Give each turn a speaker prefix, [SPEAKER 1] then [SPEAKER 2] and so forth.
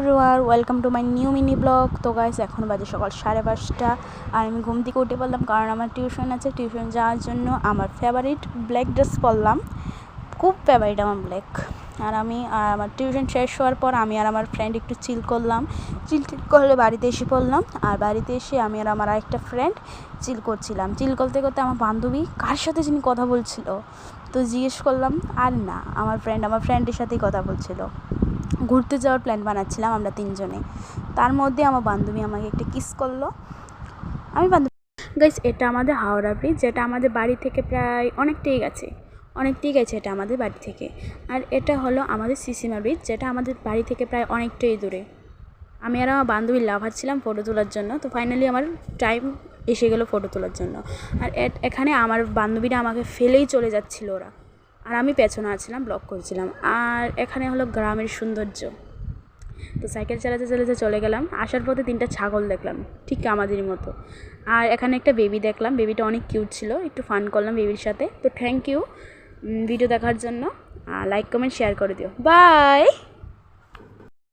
[SPEAKER 1] Everyone, welcome to my new mini blog. তো guys, এখন বাজে সকাল 5:30 আর আমি ঘুম থেকে উঠে পড়লাম, কারণ আমার টিউশন আছে। টিউশন যাওয়ার জন্য আমার ফেভারিট ব্ল্যাক ড্রেস পরলাম, খুব ফেভারিট আমার ব্ল্যাক। আর আমার টিউশন শেষ হওয়ার পর আমি আর আমার ফ্রেন্ড একটু চিল করলাম। চিল করলে বাড়িতে এসে পড়লাম, আর বাড়িতে এসে আমি আর আমার আরেকটা ফ্রেন্ড চিল করছিলাম। চিল করতে করতে আমার বান্ধবী কার সাথে যিনি কথা বলছিল, তো জিজ্ঞেস করলাম, আর না, আমার ফ্রেন্ডের সাথেই কথা বলছিল। ঘুরতে যাওয়ার প্ল্যান বানাচ্ছিলাম আমরা তিনজনে। তার মধ্যে আমার বান্ধবী আমাকে একটা কিস করলো। গাইস, এটা আমাদের হাওড়া ব্রিজ, যেটা আমাদের বাড়ি থেকে প্রায় অনেকটাই গেছে এটা আমাদের বাড়ি থেকে। আর এটা হলো আমাদের সিসিমা ব্রিজ, যেটা আমাদের বাড়ি থেকে প্রায় অনেকটাই দূরে। আমি আর আমার বান্ধবী লাফাচ্ছিলাম ফটো তোলার জন্য। তো ফাইনালি আমার টাইম এসে গেলো ফটো তোলার জন্য। আর এখানে আমার বান্ধবীরা আমাকে ফেলেই চলে যাচ্ছিল ওরা, আর আমি পেছনে আছিলাম, ব্লগ করছিলাম। আর এখানে হলো গ্রামের সৌন্দর্য। তো সাইকেল চালাতে চালাতে চলে গেলাম। আসার পথে 3টা ছাগল দেখলাম, ঠিক আমাদেরই মতো। আর এখানে একটা বেবি দেখলাম, বেবিটা অনেক কিউট ছিল, একটু ফান করলাম বেবির সাথে। তো থ্যাংক ইউ ভিডিও দেখার জন্য। লাইক কমেন্ট শেয়ার করে দিও। বাই।